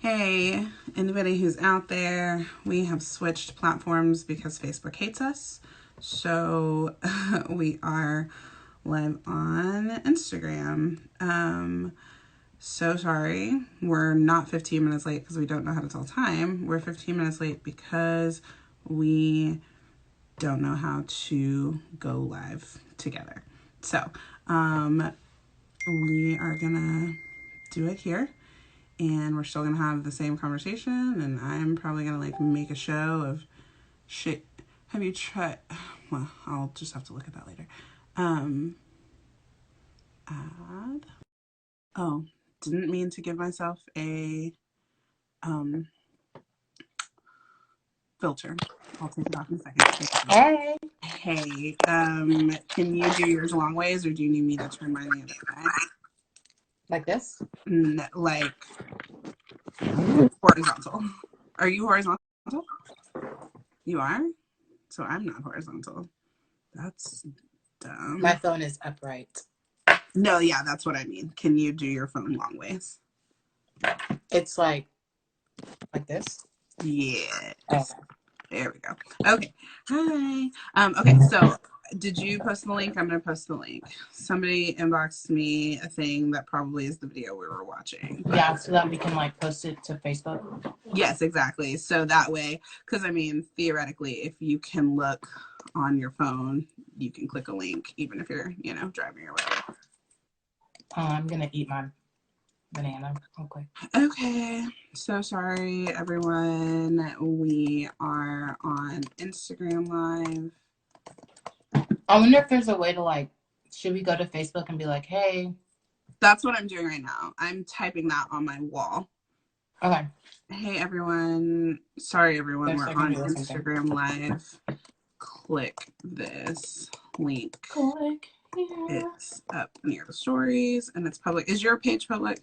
Hey, anybody who's out there, we have switched platforms because Facebook hates us. So we are live on Instagram. So sorry. We're not 15 minutes late because we don't know how to tell time. We're 15 minutes late because we don't know how to go live together. So we are gonna do it here. And we're still gonna have the same conversation, and I'm probably gonna like make a show of shit. Have you tried? Well, I'll just have to look at that later. Add. Oh, didn't mean to give myself a filter. I'll take it off in a second. Hey. Hey, can you do yours long ways, or do you need me to turn mine the other way? Like this? Like horizontal. Are you horizontal? You are? So I'm not horizontal. That's dumb. My phone is upright. No, yeah, that's what I mean. Can you do your phone long ways? It's like this? Yes. Okay. There we go. Okay. Hi. Okay, so did you post the link? I'm gonna post the link. Somebody inboxed me a thing that probably is the video we were watching. Yeah, so that we can like post it to Facebook. Yes, exactly. So that way, because I mean, theoretically, if you can look on your phone, you can click a link, even if you're, driving or whatever. I'm gonna eat my banana real quick. Okay, so sorry everyone. We are on Instagram Live. I wonder if there's a way to like, should we go to Facebook and be like, hey? That's what I'm doing right now. I'm typing that on my wall. Okay. Hey everyone. Sorry everyone, we're on Instagram Live. Click this link. Click here. It's up near the stories and it's public. Is your page public?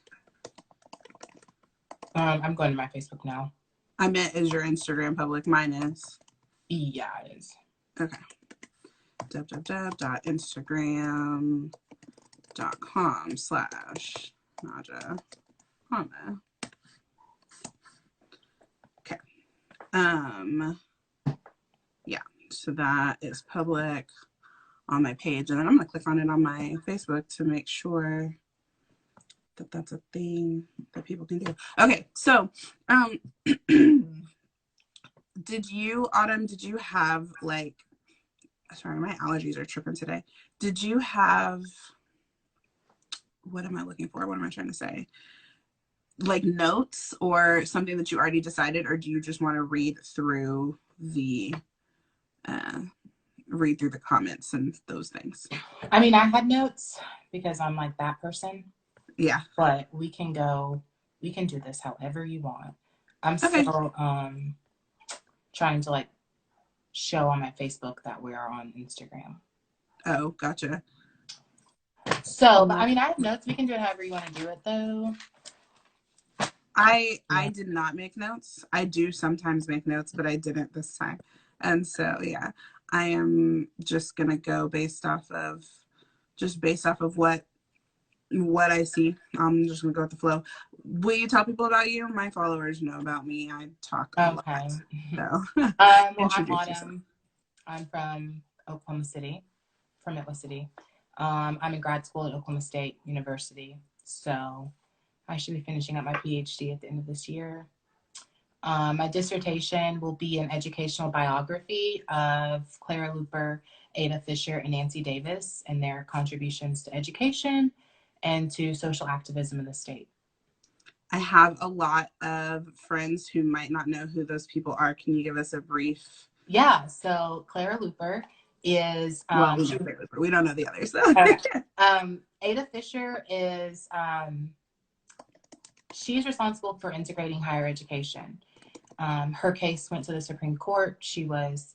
I'm going to my Facebook now. I meant, is your Instagram public? Mine is. Yeah, it is. Okay. www.instagram.com/Naja Hama. Okay. Yeah, so that is public on my page, and then I'm gonna click on it on my Facebook to make sure that that's a thing that people can do. Okay, so did you have like, sorry, my allergies are tripping today. Did you have, what am I looking for? What am I trying to say? Like notes or something that you already decided, or do you just want to read through the comments and those things? I mean, I had notes because I'm like that person. Yeah. But we can do this however you want. I'm still trying to like show on my Facebook that we are on Instagram. Oh, gotcha. So, but I mean, I have notes. We can do it however you want to do it, though. I did not make notes. I do sometimes make notes, but I didn't this time. And so, yeah, I am just going to go based off of what I see. I'm just going to go with the flow. Will you tell people about you? My followers know about me. I talk a lot. So, well, I'm Autumn. I'm from Oklahoma City, from Midwest City. I'm in grad school at Oklahoma State University. So I should be finishing up my PhD at the end of this year. My dissertation will be an educational biography of Clara Luper, Ada Fisher, and Nancy Davis and their contributions to education and to social activism in the state. I have a lot of friends who might not know who those people are. Can you give us a brief? Yeah, so Clara Luper is... well, we don't know the others, though. Ada Fisher is... she's responsible for integrating higher education. Her case went to the Supreme Court. She was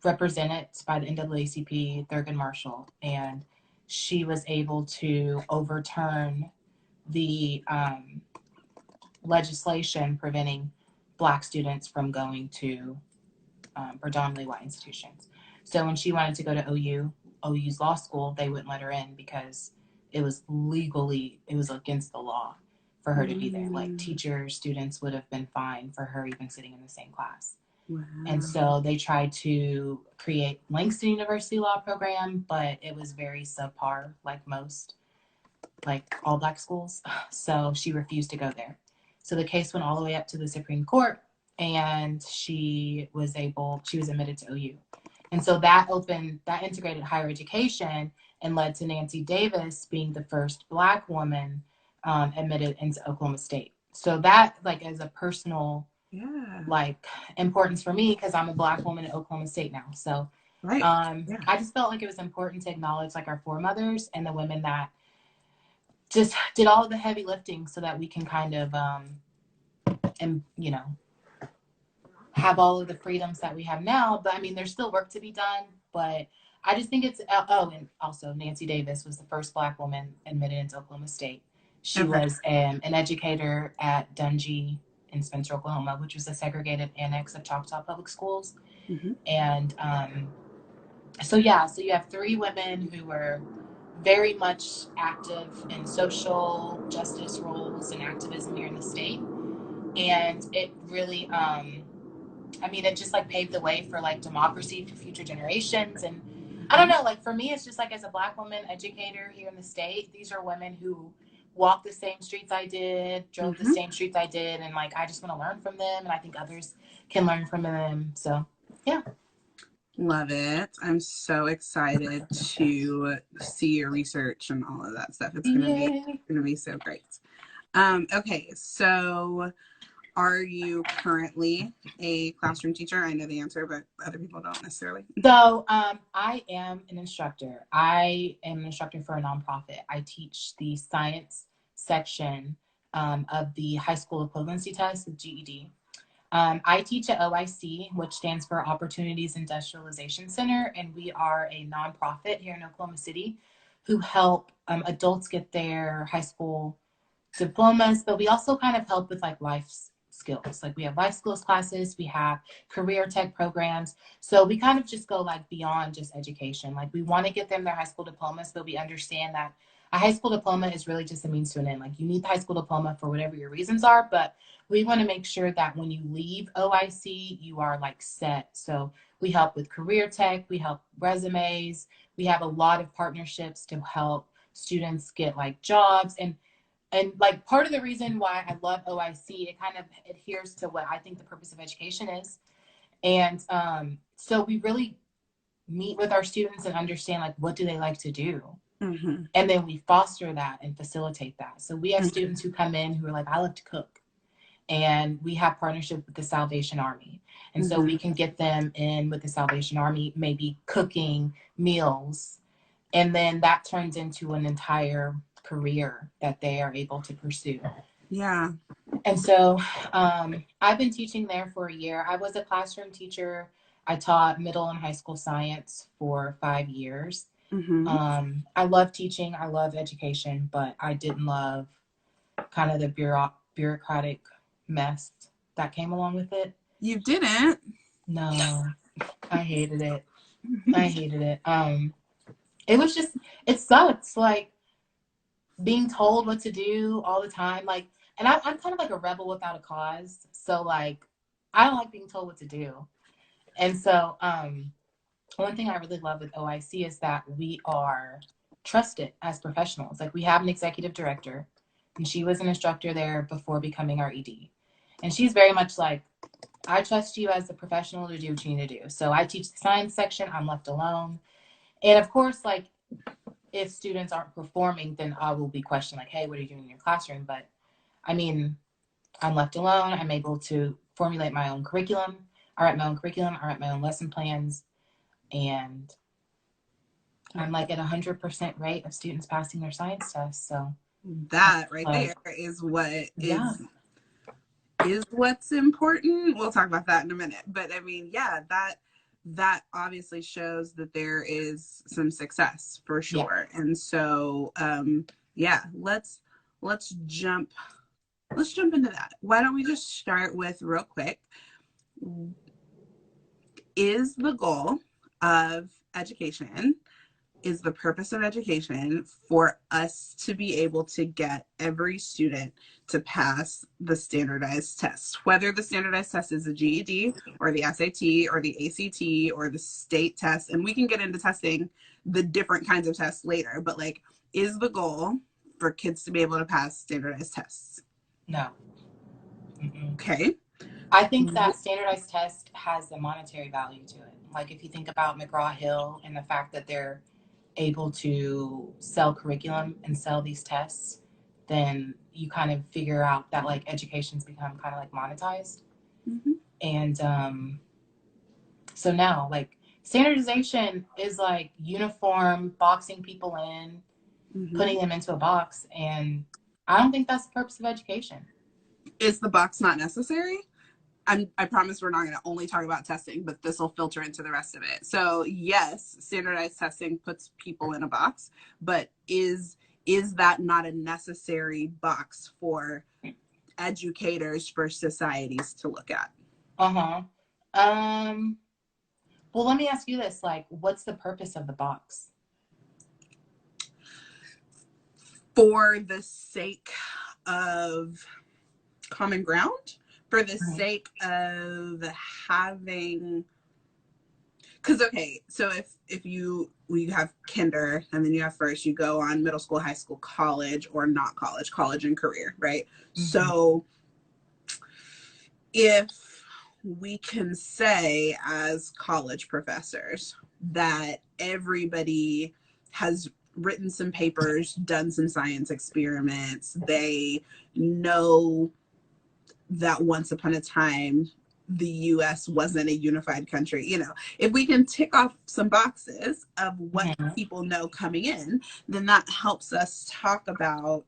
represented by the NAACP, Thurgood Marshall, and she was able to overturn the legislation preventing Black students from going to predominantly white institutions. So when she wanted to go to OU's law school, they wouldn't let her in because it was against the law for her to be there. Like teachers, students would have been fine for her even sitting in the same class. Wow. And so they tried to create Langston University Law Program, but it was very subpar, like most, like all Black schools. So she refused to go there. So the case went all the way up to the Supreme Court, and she was admitted to OU. And so that integrated higher education and led to Nancy Davis being the first Black woman admitted into Oklahoma State. So that, like, as a personal, like, importance for me, because I'm a Black woman in Oklahoma State now. So I just felt like it was important to acknowledge, like, our foremothers and the women that just did all of the heavy lifting so that we can kind of, and, you know, have all of the freedoms that we have now. But I mean, there's still work to be done, but I just think it's, and also Nancy Davis was the first Black woman admitted into Oklahoma State. She was an educator at Dungy in Spencer, Oklahoma, which was a segregated annex of Choctaw Public Schools. And so you have 3 women who were very much active in social justice roles and activism here in the state. And it really, it just like paved the way for like democracy for future generations. And I don't know, like for me, it's just like as a Black woman educator here in the state, these are women who walked the same streets I did, drove the same streets I did. And like, I just want to learn from them. And I think others can learn from them. So, yeah. Love it. I'm so excited to see your research and all of that stuff. It's gonna be so great. Okay, so are you currently a classroom teacher? I know the answer, but other people don't necessarily. So I am an instructor. I am an instructor for a nonprofit. I teach the science section of the high school equivalency test, the GED. I teach at OIC, which stands for Opportunities Industrialization Center, and we are a nonprofit here in Oklahoma City who help adults get their high school diplomas, but we also kind of help with like life skills. Like we have life skills classes, we have career tech programs. So we kind of just go like beyond just education. Like we want to get them their high school diplomas, but we understand that a high school diploma is really just a means to an end. Like you need the high school diploma for whatever your reasons are, but we want to make sure that when you leave OIC, you are like set. So we help with career tech, we help resumes, we have a lot of partnerships to help students get like jobs. And like part of the reason why I love OIC, it kind of adheres to what I think the purpose of education is. And so we really meet with our students and understand like what do they like to do. And then we foster that and facilitate that. So we have students who come in who are like, I love to cook. And we have partnership with the Salvation Army. And so we can get them in with the Salvation Army, maybe cooking meals. And then that turns into an entire career that they are able to pursue. Yeah. And so I've been teaching there for a year. I was a classroom teacher. I taught middle and high school science for 5 years. I love teaching. I love education, but I didn't love kind of the bureaucratic mess that came along with it. You didn't? No, I hated it. I hated it. It was just, it sucks. Like being told what to do all the time. Like, and I'm kind of like a rebel without a cause. So like, I don't like being told what to do. And so, one thing I really love with OIC is that we are trusted as professionals. Like we have an executive director, and she was an instructor there before becoming our ED. And she's very much like, I trust you as a professional to do what you need to do. So I teach the science section, I'm left alone. And of course, like if students aren't performing, then I will be questioned like, hey, what are you doing in your classroom? But I mean, I'm left alone. I'm able to formulate my own curriculum. I write my own lesson plans. And I'm like at 100% rate of students passing their science tests. So that right there is what is what's important. We'll talk about that in a minute. But I mean, yeah, that obviously shows that there is some success for sure. Yeah. And so let's jump into that. Why don't we just start with real quick, is the goal of education is the purpose of education for us to be able to get every student to pass the standardized test, whether the standardized test is the GED or the SAT or the ACT or the state test. And we can get into testing the different kinds of tests later, but like, is the goal for kids to be able to pass standardized tests? No. Mm-mm. Okay. I think that standardized test has a monetary value to it. Like if you think about McGraw-Hill and the fact that they're able to sell curriculum and sell these tests, then you kind of figure out that like education's become kind of like monetized. Mm-hmm. And so now like standardization is like uniform, boxing people in, Mm-hmm. putting them into a box. And I don't think that's the purpose of education. Is the box not necessary? I promise we're not going to only talk about testing, but this will filter into the rest of it. So yes, standardized testing puts people in a box, but is that not a necessary box for educators, for societies to look at? Uh-huh. Well, let me ask you this, like, what's the purpose of the box? For the sake of common ground, for the sake of having, because okay, so if you have kinder and then you have first, you go on middle school, high school, college, or not college and career, right? Mm-hmm. So if we can say as college professors that everybody has written some papers, done some science experiments, they know that once upon a time the US wasn't a unified country. You know, if we can tick off some boxes of what mm-hmm. people know coming in, then that helps us talk about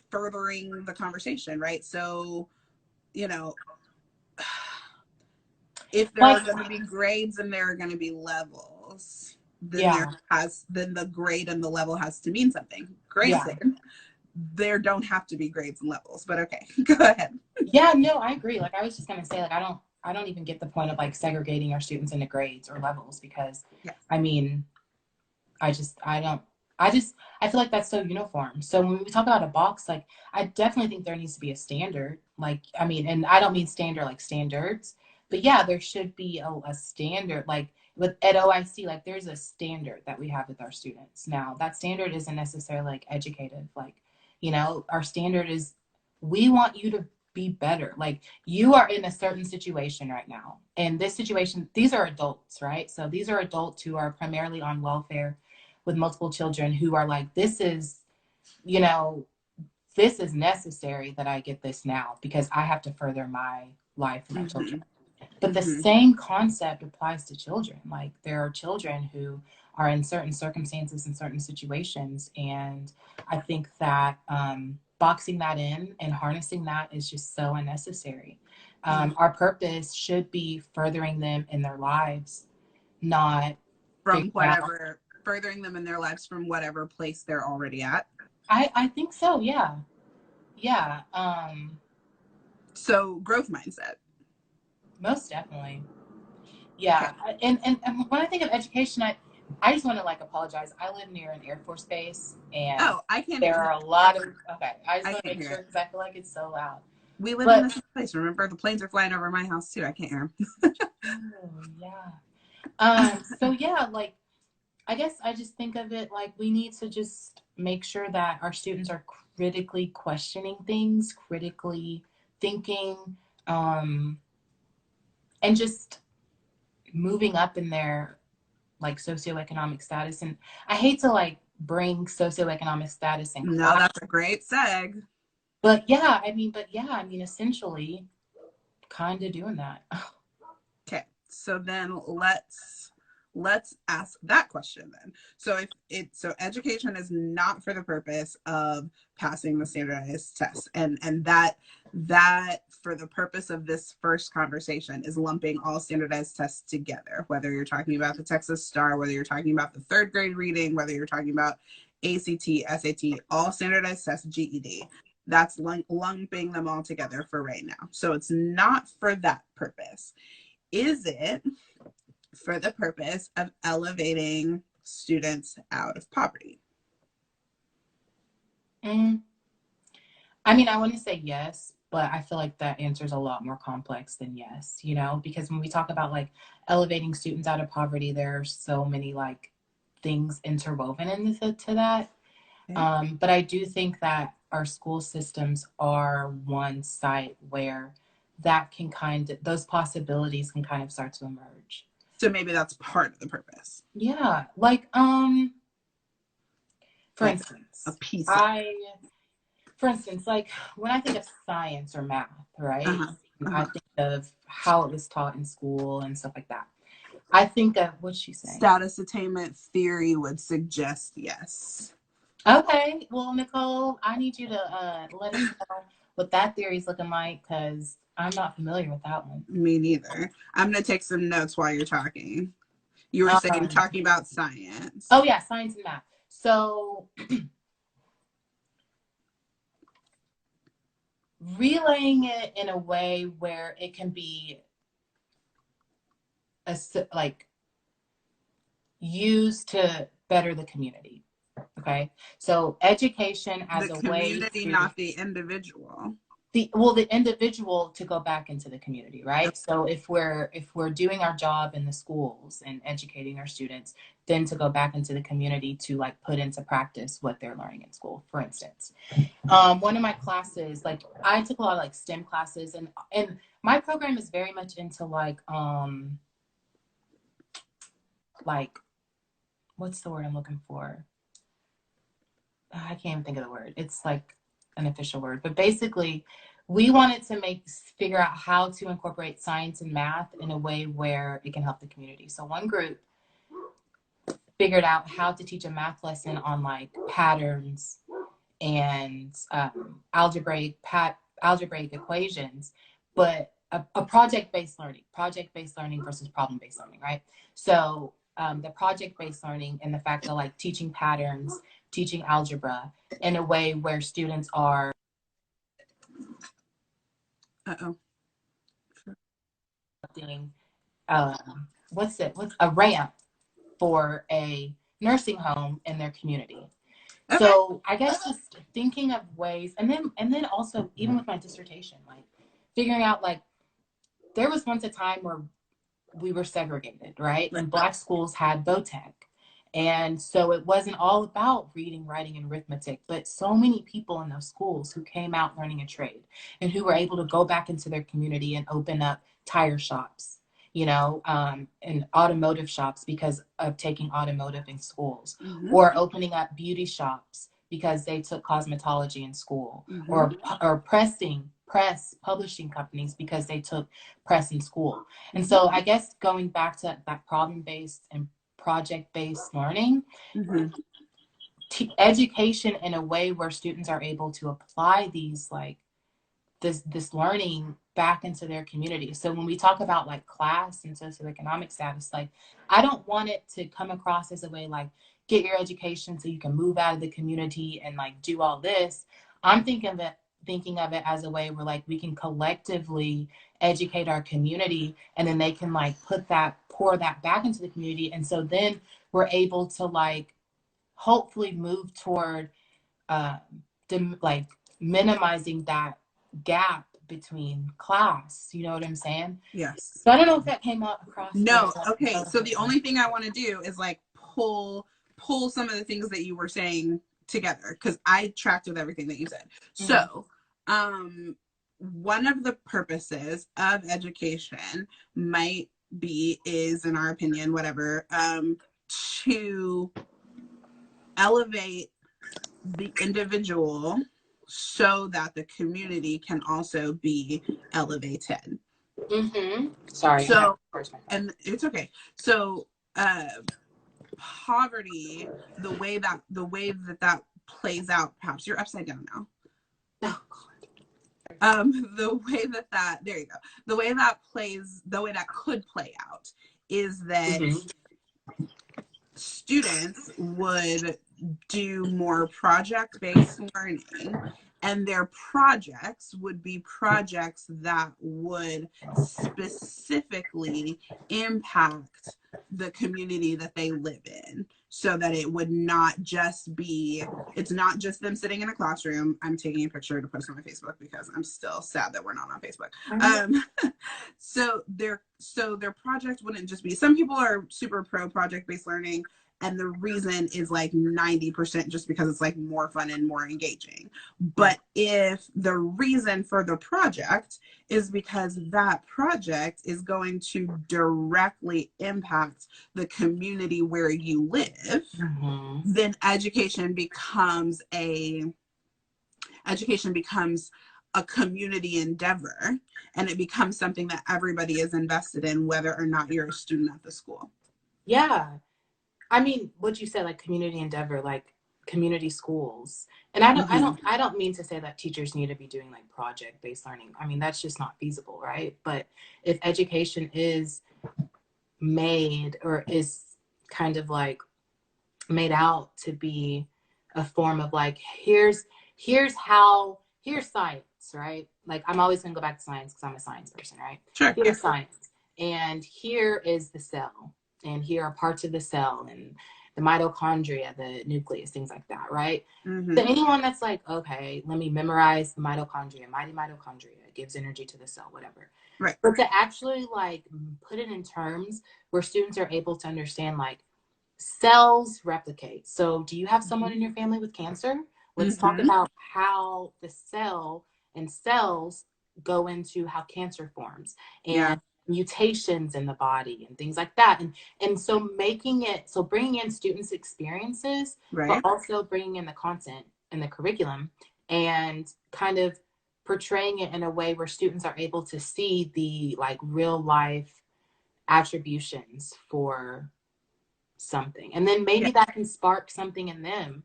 furthering the conversation, right? So, you know, if there are going to be grades and there are going to be levels, then then the grade and the level has to mean something. Granted, there don't have to be grades and levels, but okay, go ahead. Yeah, no, I agree. Like I was just gonna say, like I don't even get the point of like segregating our students into grades or levels because I mean, I feel like that's so uniform. So when we talk about a box, like I definitely think there needs to be a standard. Like, I mean, and I don't mean standard like standards, but yeah, there should be a standard. Like at OIC, like there's a standard that we have with our students. Now that standard isn't necessarily like educative. Like, you know, our standard is we want you to be better. Like you are in a certain situation right now. And this situation, these are adults, right? So these are adults who are primarily on welfare with multiple children who are like, this is, you know, this is necessary that I get this now because I have to further my life and my mm-hmm. children. But the mm-hmm. same concept applies to children. Like there are children who are in certain circumstances and certain situations. And I think that boxing that in and harnessing that is just so unnecessary. Mm-hmm. Our purpose should be furthering them in their lives, not from whatever, furthering them in their lives from whatever place they're already at. I think so. Yeah. Yeah. So growth mindset. Most definitely. Yeah. Okay. And when I think of education, I just want to like apologize. I live near an Air Force base and I can't there are a lot of, I just want to make sure because I feel like it's so loud. We live in this place. Remember, the planes are flying over my house too. I can't hear them. Oh, yeah. So yeah, like, I guess I just think of it like we need to just make sure that our students are critically questioning things, critically thinking, and just moving up in their like socioeconomic status. And I hate to like bring socioeconomic status in. No, that's a great seg. But yeah, I mean, essentially kind of doing that. Okay. So then let's ask that question then. So so education is not for the purpose of passing the standardized tests, and that for the purpose of this first conversation is lumping all standardized tests together, whether you're talking about the Texas Star, whether you're talking about the third grade reading, whether you're talking about ACT, SAT, all standardized tests, GED. That's lumping them all together for right now. So it's not for that purpose. is it for the purpose of elevating students out of poverty? Mm. I mean, I wouldn't say yes, but I feel like that answer is a lot more complex than yes, you know, because when we talk about like elevating students out of poverty, there are so many like things interwoven into to that. Okay. But I do think that our school systems are one site where that can kind of, those possibilities can kind of start to emerge. So maybe that's part of the purpose. Yeah. Like, for Like a instance, piece of I, for instance, like when I think of science or math, right? uh-huh. I Uh-huh. think of how it was taught in school and stuff like that. I think of what's she saying? Status attainment theory would suggest yes. Okay, well, Nicole, I need you to let us know what that theory is looking like because I'm not familiar with that one. Me neither. I'm gonna take some notes while you're talking. You were saying Um, talking about science. oh yeah, science and math. So relaying it in a way where it can be like used to better the community. Okay, so education The as a way community, to not the individual. the individual to go back into the community, right? So if we're doing our job in the schools and educating our students, then to go back into the community to like put into practice what they're learning in school. For instance, one of my classes, like I took a lot of like STEM classes, and my program is very much into like what's the word I'm looking for? I can't even think of the word. It's like an official word, but basically, we wanted to figure out how to incorporate science and math in a way where it can help the community. So one group figured out how to teach a math lesson on like patterns and algebraic equations, but a project-based learning versus problem-based learning, right? So the project-based learning and the fact that like teaching patterns, teaching algebra in a way where students are Uh-oh. doing, what's a ramp for a nursing home in their community. Okay. So I guess just thinking of ways, and then also even with my dissertation, like figuring out like there was once a time where we were segregated, right? And Black schools had VOTEC. And so it wasn't all about reading, writing, and arithmetic, but so many people in those schools who came out learning a trade and who were able to go back into their community and open up tire shops, and automotive shops because of taking automotive in schools, Mm-hmm. or opening up beauty shops because they took cosmetology in school, Mm-hmm. or press publishing companies because they took press in school. And so I guess going back to that problem-based and project-based learning, Mm-hmm. education in a way where students are able to apply these like this learning back into their community. So when we talk about like class and socioeconomic status, like I don't want it to come across as a way like get your education so you can move out of the community and like do all this. I'm thinking of it as a way where like we can collectively educate our community, and then they can like pour that back into the community. And so then we're able to like hopefully move toward uh, like minimizing that gap between class. You know what I'm saying? Yes. So I don't know if that came out across very No. well. Okay. So the only thing I want to do is like pull some of the things that you were saying together because I tracked with everything that you said. So, one of the purposes of education is, in our opinion, whatever, to elevate the individual so that the community can also be elevated. Sorry. So, and it's okay. So, poverty, the way that plays out, perhaps you're upside down now. Oh, The way that there you go. The way that could play out is that students would do more project-based learning And their projects would be projects that would specifically impact the community that they live in, so that it would not just be, it's not just them sitting in a classroom. I'm taking a picture to post on my Facebook because I'm still sad that we're not on Facebook. So their project wouldn't just be, some people are super pro project-based learning, and the reason is like 90% just because it's like more fun and more engaging. But if the reason for the project is because that project is going to directly impact the community where you live, then education becomes a community endeavor, and it becomes something that everybody is invested in, whether or not you're a student at the school. Yeah. I mean, what you said, like community endeavor, like community schools. And I don't mean to say that teachers need to be doing like project-based learning. I mean, that's just not feasible, right? But if education is made, or is kind of like made out to be a form of like, here's science, right? Like, I'm always gonna go back to science because I'm a science person, right? Sure. Here's science, and here is the cell, and here are parts of the cell, and the mitochondria, the nucleus, things like that, right? So anyone that's like, okay, let me memorize the mitochondria, mighty mitochondria, gives energy to the cell, whatever. Right. But to actually like put it in terms where students are able to understand, like, cells replicate. So do you have someone in your family with cancer? Let's talk about how the cell and cells go into how cancer forms, and mutations in the body and things like that. And so bringing in students' experiences, but also bringing in the content and the curriculum, and kind of portraying it in a way where students are able to see the like real life attributions for something, and then maybe that can spark something in them.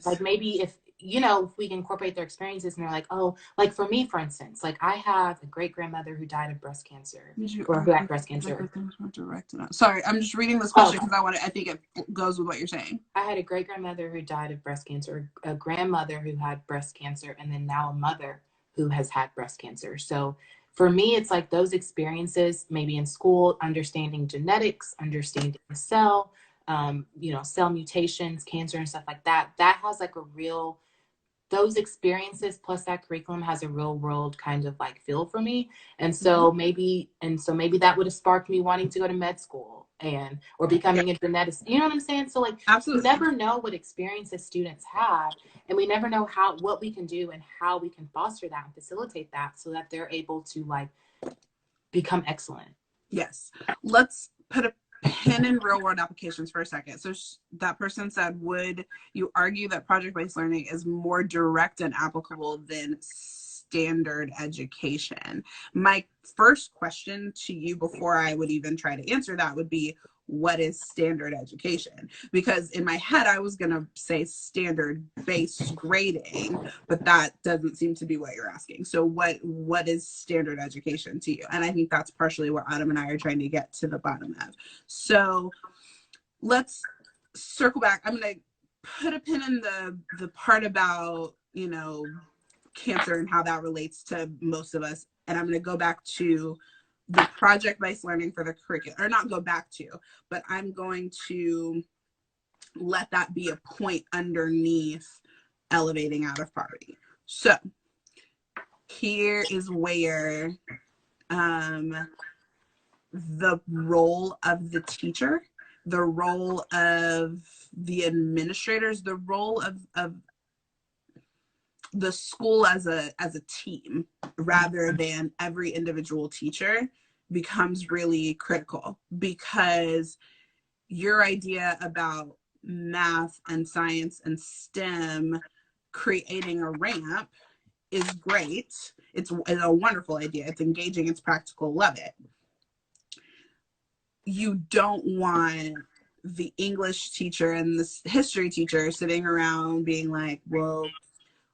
Like, maybe if we can incorporate their experiences, and they're like, oh, like for me, for instance, like I have a great grandmother who died of breast cancer, or who had breast cancer. Sorry, I'm just reading this question because I think it goes with what you're saying. I had a great grandmother who died of breast cancer, a grandmother who had breast cancer, and then now a mother who has had breast cancer. So for me, it's like those experiences, maybe in school, understanding genetics, understanding the cell, cell mutations, cancer, and stuff like that. That has like those experiences plus that curriculum has a real world kind of like feel for me. And so maybe that would have sparked me wanting to go to med school or becoming a geneticist. You know what I'm saying? So like, absolutely, we never know what experiences students have, and we never know what we can do and how we can foster that and facilitate that so that they're able to like become excellent. Yes. Let's put a pin in real world applications for a second. So that person said, would you argue that project-based learning is more direct and applicable than standard education? My first question to you before I would even try to answer that would be, what is standard education? Because in my head, I was going to say standard-based grading, but that doesn't seem to be what you're asking. So what is standard education to you? And I think that's partially what Autumn and I are trying to get to the bottom of. So let's circle back. I'm going to put a pin in the part about, cancer and how that relates to most of us. And I'm going to go back to the project-based learning for the curriculum, or not go back to, but I'm going to let that be a point underneath elevating out of poverty. So here is where the role of the teacher, the role of the administrators, the role of the school as a team rather than every individual teacher becomes really critical, because your idea about math and science and STEM creating a ramp is great. It's a wonderful idea. It's engaging, it's practical, love it. You don't want the English teacher and the history teacher sitting around being like, well,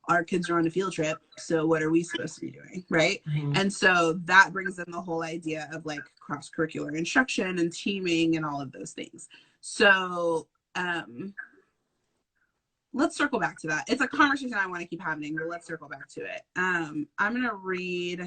our kids are on a field trip, so what are we supposed to be doing, right? And so that brings in the whole idea of like cross-curricular instruction and teaming and all of those things. So let's circle back to that. It's a conversation I want to keep having, but let's circle back to it. I'm gonna read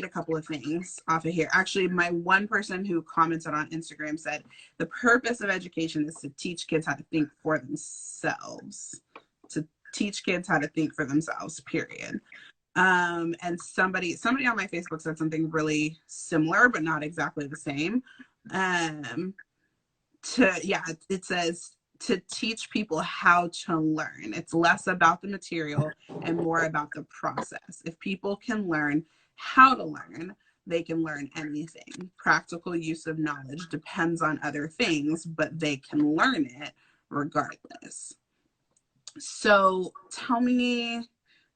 a couple of things off of here. Actually, my one person who commented on Instagram said the purpose of education is to teach kids how to think for themselves. To teach kids how to think for themselves, period. And somebody on my Facebook said something really similar, but not exactly the same. It says to teach people how to learn. It's less about the material and more about the process. If people can learn how to learn, they can learn anything. Practical use of knowledge depends on other things, but they can learn it regardless. So tell me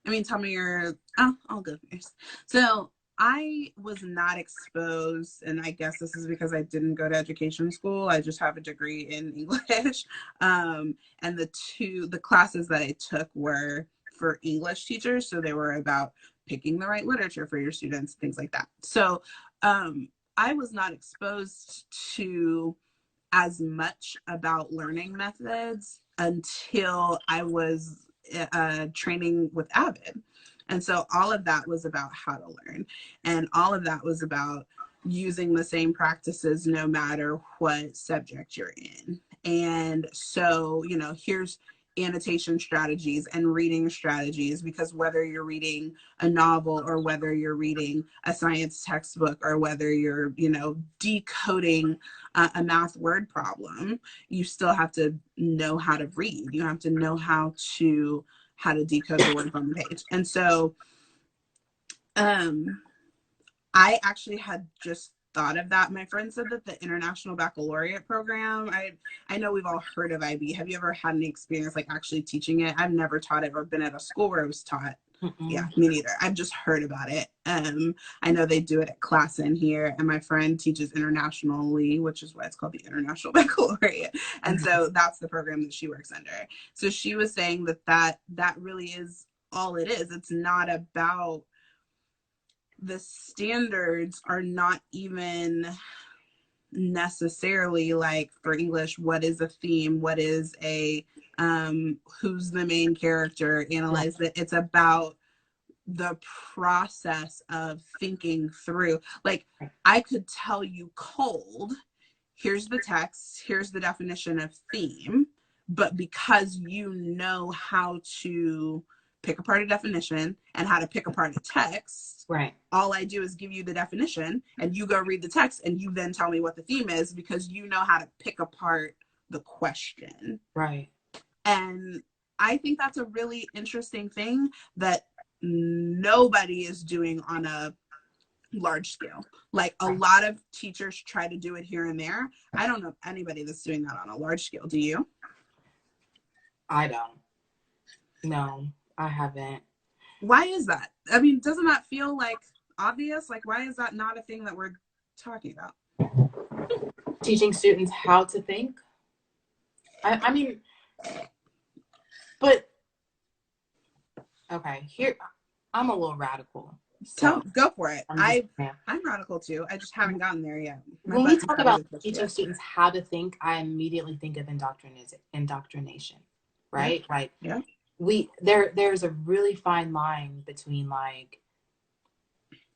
your, I'll go first. So I was not exposed, and I guess this is because I didn't go to education school. I just have a degree in English. And the classes that I took were for English teachers. So they were about picking the right literature for your students, things like that. So I was not exposed to as much about learning methods until I was training with Avid. And so all of that was about how to learn. And all of that was about using the same practices no matter what subject you're in. And so, here's annotation strategies and reading strategies, because whether you're reading a novel or whether you're reading a science textbook or whether you're, decoding a math word problem, you still have to know how to read. You have to know how to decode the words on the page. And so I actually had just thought of that. My friend said that the International Baccalaureate program, I know we've all heard of IB. Have you ever had any experience like actually teaching it? I've never taught it or been at a school where it was taught. Yeah, me neither. I've just heard about it. I know they do it at class in here, and my friend teaches internationally, which is why it's called the International Baccalaureate. And so that's the program that she works under. So she was saying that really is all it is. It's not about, the standards are not even necessarily like for English, what is a theme, what is a who's the main character, analyze that. It's about the process of thinking through. Like, I could tell you cold, here's the text, here's the definition of theme, but because you know how to pick apart a definition and how to pick apart a text, right? All I do is give you the definition and you go read the text and you then tell me what the theme is because you know how to pick apart the question. Right. And I think that's a really interesting thing that nobody is doing on a large scale. Like, a lot of teachers try to do it here and there. I don't know anybody that's doing that on a large scale. Do you? I don't. No, I haven't. Why is that? I mean, doesn't that feel like obvious? Like, why is that not a thing that we're talking about? Teaching students how to think. I mean, but okay, here I'm a little radical. So go for it. I'm yeah. radical too. I just haven't gotten there yet. When we talk about teaching students how to think, I immediately think of indoctrination, right? Yeah. Like, yeah. There's a really fine line between like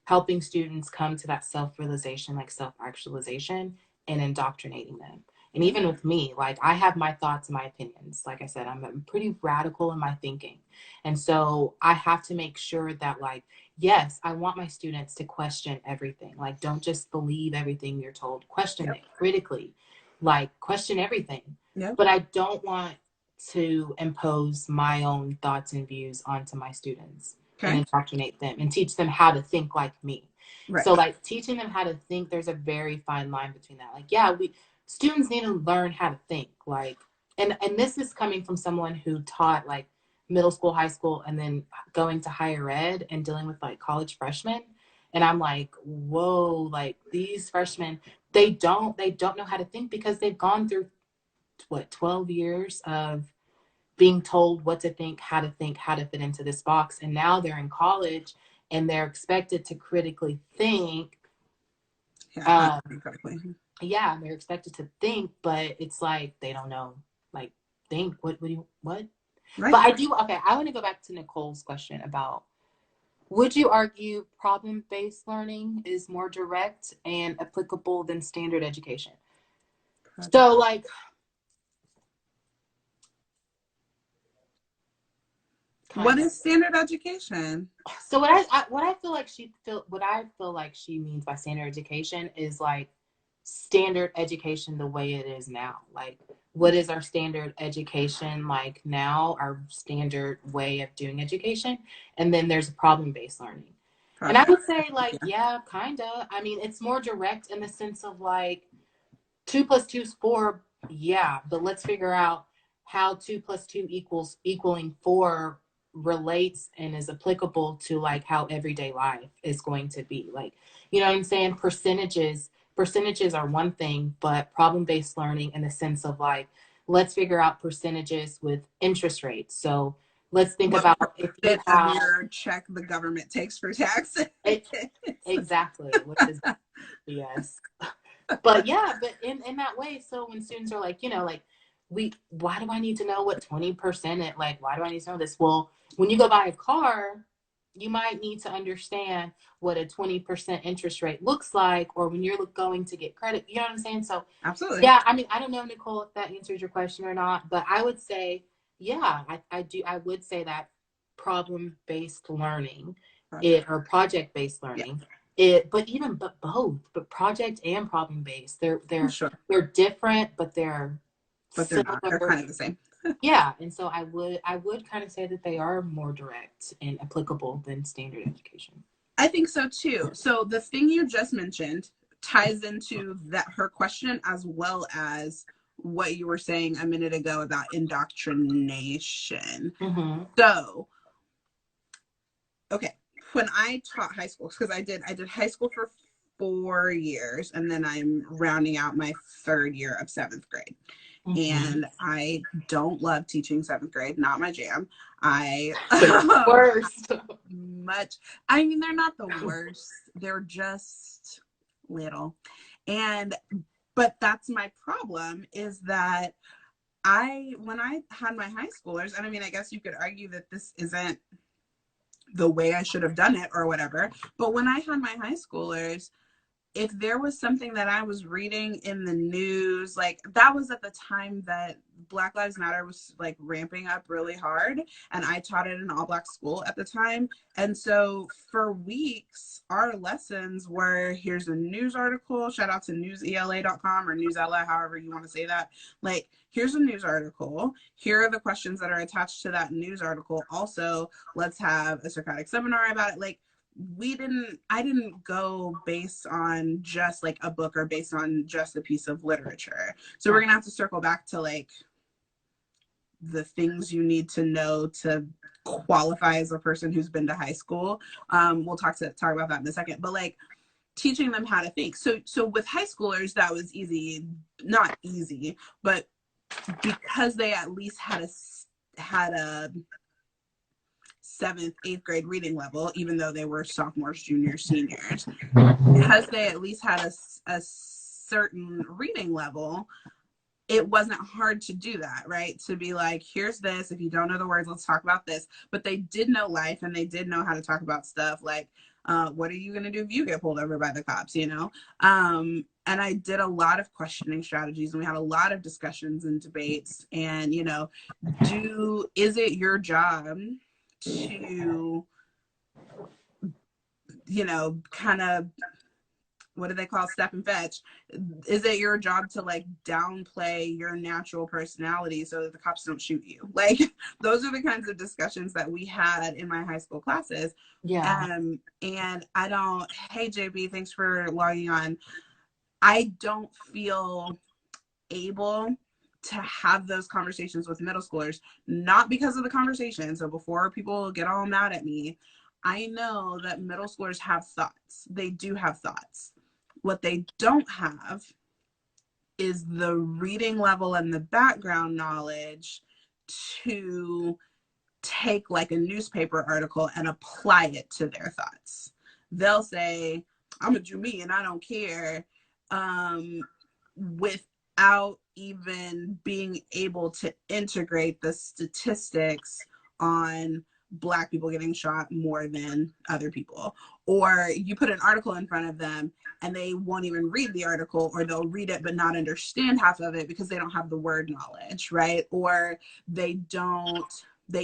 helping students come to that self-realization, like self-actualization, and indoctrinating them. And even with me, like, I have my thoughts and my opinions. Like I said, I'm pretty radical in my thinking. And so I have to make sure that, like, yes, I want my students to question everything. Like, don't just believe everything you're told. Question it critically. Like, question everything. Yep. But I don't want to impose my own thoughts and views onto my students and indoctrinate them and teach them how to think like me. Right. So, like, teaching them how to think, there's a very fine line between that. Like, yeah, students need to learn how to think. Like, and this is coming from someone who taught like middle school, high school, and then going to higher ed and dealing with like college freshmen. And I'm like, whoa, like, these freshmen, they don't know how to think because they've gone through 12 years of being told what to think, how to fit into this box. And now they're in college and they're expected to critically think. Yeah, they're expected to think, but it's like they don't know. Like, think. What what? Right. But I do. Okay, I want to go back to Nicole's question about, would you argue problem-based learning is more direct and applicable than standard education? So like, What kind of. is standard education? So what I feel like she means by standard education is like standard education the way it is now. Like, what is our standard education like now? Our standard way of doing education, and then there's problem-based learning. And I Project. would say like, yeah, kinda. I mean, it's more direct in the sense of like 2 + 2 is 4. Yeah, but let's figure out how 2 + 2 equaling 4 relates and is applicable to like how everyday life is going to be. Like, you know what I'm saying? Percentages are one thing, but problem-based learning in the sense of like, let's figure out percentages with interest rates. So let's think What about if you percent of have your check the government takes for taxes? exactly, which is yes. But yeah, but in that way, so when students are like, like why do I need to know what 20% it, like, why do I need to know this? Well, when you go buy a car, you might need to understand what a 20% interest rate looks like, or when you're going to get credit, you know what I'm saying? So Absolutely. yeah, I mean, I don't know, Nicole, if that answers your question or not, but I would say, yeah, I would say that problem-based learning, or project-based learning, but both, but project and problem-based, Sure. they're different, but they're They're not. They're similar. kind of the same. Yeah, and so I would kind of say that they are more direct and applicable than standard education. I think so too. So the thing you just mentioned ties into that her question, as well as what you were saying a minute ago about indoctrination. Mm-hmm. So, okay, when I taught high school, because I did high school for 4 years, and then I'm rounding out my third year of seventh grade. Mm-hmm. And I don't love teaching seventh grade, not my jam. I Worst. much. I mean, they're not the worst. They're just little. But that's my problem, is that when I had my high schoolers, and I mean, I guess you could argue that this isn't the way I should have done it or whatever, but when I had my high schoolers, if there was something that I was reading in the news, like that was at the time that Black Lives Matter was like ramping up really hard. And I taught at an all Black school at the time. And so for weeks, our lessons were, here's a news article, shout out to newsela.com or newsela, however you want to say that. Like, here's a news article. Here are the questions that are attached to that news article. Also, let's have a Socratic seminar about it. Like, I didn't go based on just like a book or based on just a piece of literature. So we're gonna have to circle back to like the things you need to know to qualify as a person who's been to high school. We'll talk about that in a second, but like teaching them how to think. So with high schoolers, that was easy, not easy, but because they at least had a 7th, 8th grade reading level, even though they were sophomores, juniors, seniors, because they at least had a certain reading level, it wasn't hard to do that, right? To be like, here's this. If you don't know the words, let's talk about this. But they did know life, and they did know how to talk about stuff like, what are you going to do if you get pulled over by the cops, And I did a lot of questioning strategies, and we had a lot of discussions and debates. And, is it your job to, kind of, what do they call step and fetch? Is it your job to like downplay your natural personality so that the cops don't shoot you? Like, those are the kinds of discussions that we had in my high school classes. Yeah. And I don't, hey JB, thanks for logging on. I don't feel able to have those conversations with middle schoolers, not because of the conversation. So before people get all mad at me, I know that middle schoolers have thoughts. They do have thoughts. What they don't have is the reading level and the background knowledge to take like a newspaper article and apply it to their thoughts. They'll say, I'm a Jew me and I don't care, with without even being able to integrate the statistics on Black people getting shot more than other people. Or you put an article in front of them and they won't even read the article, or they'll read it but not understand half of it because they don't have the word knowledge, right? Or they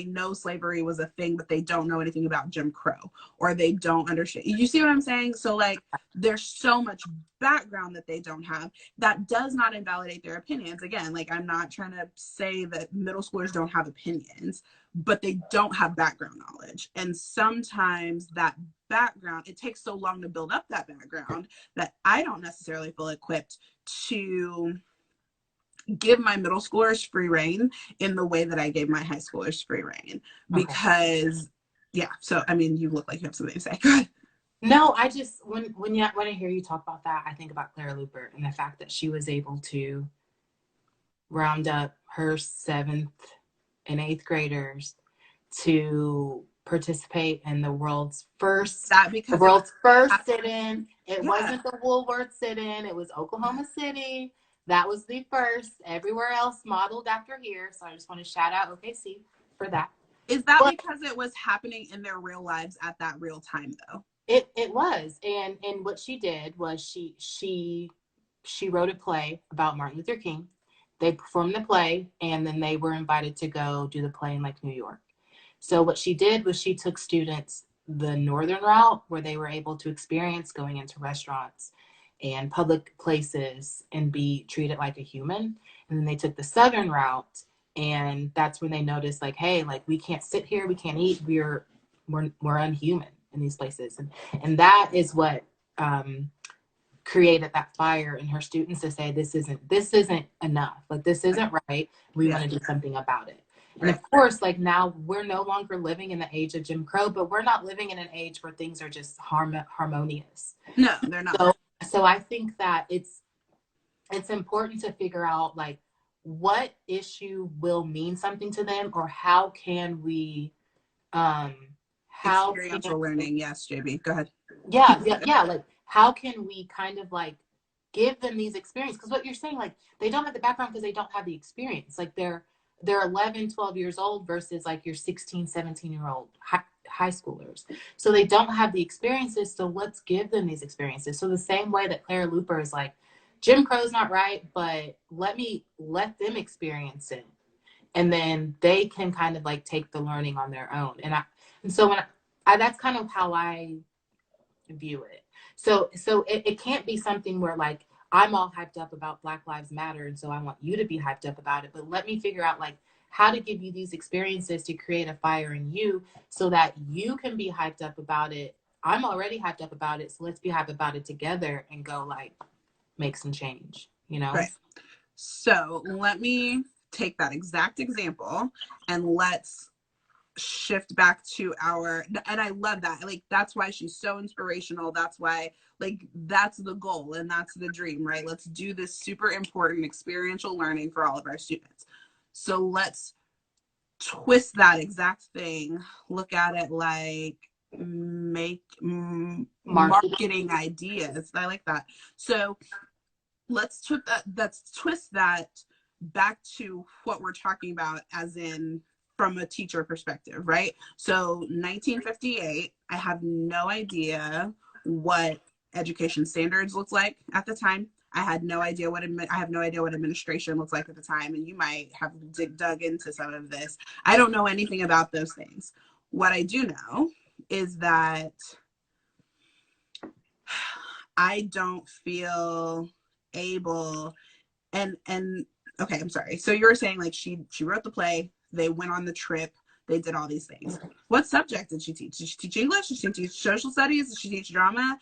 know slavery was a thing, but they don't know anything about Jim Crow, or they don't understand. You see what I'm saying? So like, there's so much background that they don't have. That does not invalidate their opinions. Again, like, I'm not trying to say that middle schoolers don't have opinions, but they don't have background knowledge. And sometimes that background, it takes so long to build up that background that I don't necessarily feel equipped to give my middle schoolers free reign in the way that I gave my high schoolers free reign. Because, yeah, so, I mean, you look like you have something to say. Go ahead. No, I just, when I hear you talk about that, I think about Clara Luper and the fact that she was able to round up her 7th and 8th graders to participate in the world's first sit-in. It wasn't the Woolworth sit-in. It was Oklahoma City. That was the first. Everywhere else modeled after here. So I just want to shout out OKC for that. Is that because it was happening in their real lives at that real time, though? It was. And what she did was she wrote a play about Martin Luther King. They performed the play, and then they were invited to go do the play in like New York. So what she did was she took students the northern route, where they were able to experience going into restaurants and public places and be treated like a human. And then they took the southern route, and that's when they noticed, like, hey, like, we can't sit here, we can't eat, we're unhuman in these places. And that is what created that fire in her students to say, this isn't enough, like, this isn't right, we want to do something about it. And of course, like, now we're no longer living in the age of Jim Crow, but we're not living in an age where things are just harmonious. No, they're not. So I think that it's important to figure out, like, what issue will mean something to them, or how can we experiential learning. Yes, JB, go ahead. Yeah. Like, how can we kind of like give them these experiences? Because what you're saying, like, they don't have the background because they don't have the experience. Like, they're 11, 12 years old versus like your 16, 17-year-old high schoolers. So they don't have the experiences. So let's give them these experiences. So the same way that Clara Luper is like, Jim Crow's not right, but let them experience it. And then they can kind of like take the learning on their own. And so when that's kind of how I view it. So it can't be something where, like, I'm all hyped up about Black Lives Matter, and so I want you to be hyped up about it. But let me figure out, like, how to give you these experiences to create a fire in you so that you can be hyped up about it. I'm already hyped up about it, so let's be hyped about it together and go, like, make some change, you know? Right. So let me take that exact example and let's shift back to and I love that. Like, that's why she's so inspirational. That's why, like, that's the goal and that's the dream, right? Let's do this super important experiential learning for all of our students. So let's twist that exact thing, look at it like marketing ideas. I like that. So let's twist that back to what we're talking about, as in from a teacher perspective, right? So 1958, I have no idea what education standards looked like at the time. I have no idea what administration looks like at the time, and you might have dug into some of this. I don't know anything about those things. What I do know is that I don't feel able, and okay, I'm sorry. So you were saying, like, she wrote the play, they went on the trip, they did all these things. What subject did she teach? Did she teach English? Did she teach social studies? Did she teach drama?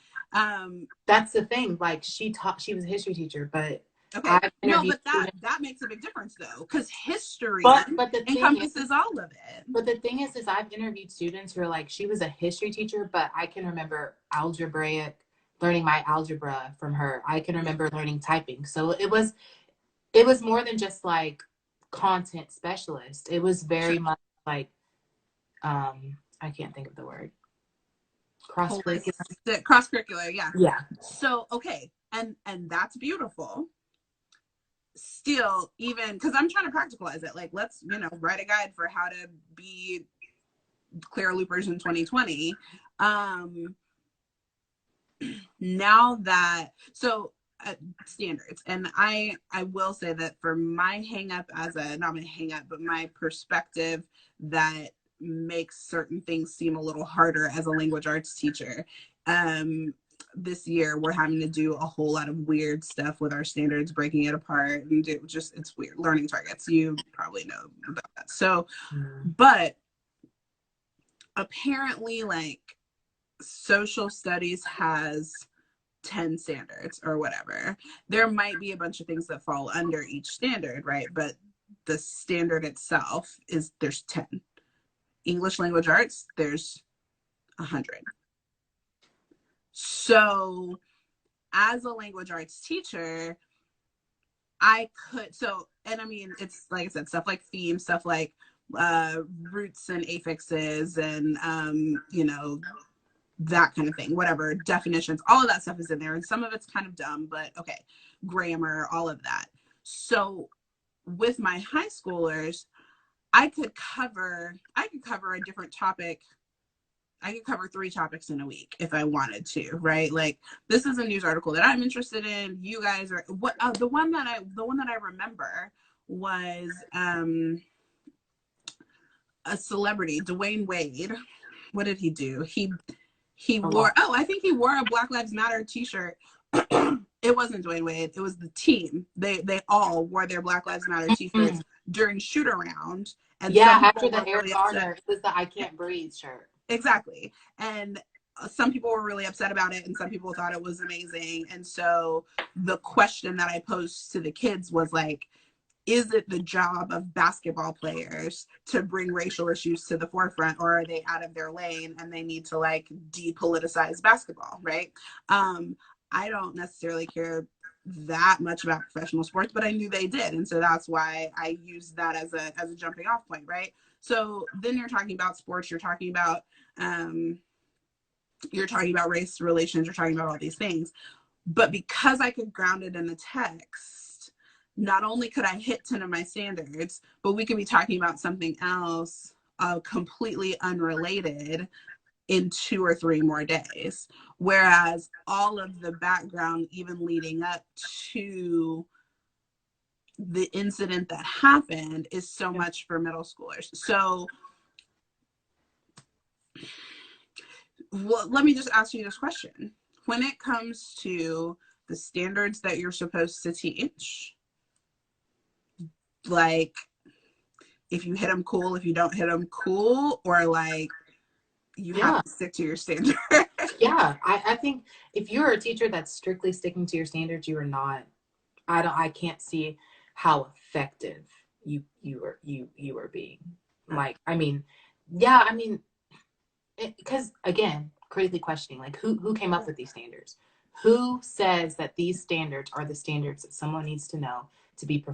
That's the thing. Like, she was a history teacher, but okay, no, but that makes a big difference, though, because history encompasses all of it. But the thing is I've interviewed students who are like, she was a history teacher, but I can remember learning my algebra from her. I can remember learning typing. So it was more than just like content specialist. It was very much like, I can't think of the word. Cross-curricular, yeah. Yeah. So, okay, and that's beautiful. still, even because I'm trying to practicalize it, like, let's, write a guide for how to be clear loopers in 2020. Now that, so standards, and I will say that for my hang up not my hang up, but my perspective that makes certain things seem a little harder as a language arts teacher, this year we're having to do a whole lot of weird stuff with our standards, breaking it apart, and it's weird. Learning targets, you probably know about that. So, but apparently, like, social studies has 10 standards or whatever. There might be a bunch of things that fall under each standard, right? But the standard itself there's 10. English language arts, there's 100. So as a language arts teacher, and I mean, it's like I said, stuff like themes, stuff like roots and affixes, and that kind of thing, whatever, definitions, all of that stuff is in there. And some of it's kind of dumb, but okay, grammar, all of that. So with my high schoolers, I could cover a different topic. I could cover 3 topics in a week if I wanted to, right? Like, this is a news article that I'm interested in. You guys are the one that I remember was a celebrity, Dwayne Wade. What did he do? He wore, I think he wore a Black Lives Matter t-shirt. It wasn't Dwayne Wade, it was the team. They all wore their Black Lives Matter t-shirts during shoot around. And yeah, after the Eric Garner, it was the I Can't Breathe shirt. Exactly. And some people were really upset about it, and some people thought it was amazing. And so the question that I posed to the kids was like, is it the job of basketball players to bring racial issues to the forefront, or are they out of their lane and they need to like depoliticize basketball, right? I don't necessarily care that much about professional sports, but I knew they did. And so that's why I used that as a jumping off point, right? So then you're talking about sports, you're talking about race relations, you're talking about all these things. But because I could ground it in the text, not only could I hit 10 of my standards, but we could be talking about something else completely unrelated in 2 or 3 more days. Whereas all of the background, even leading up to the incident that happened, is so much for middle schoolers. So let me just ask you this question. When it comes to the standards that you're supposed to teach, like, if you hit them, cool. If you don't hit them, cool. Or like, you have to stick to your standard. Yeah, I think if you're a teacher that's strictly sticking to your standards, you are not. I can't see how effective you are being. Like, I mean, yeah, I mean, because again, critically questioning, like, who came up with these standards? Who says that these standards are the standards that someone needs to know to be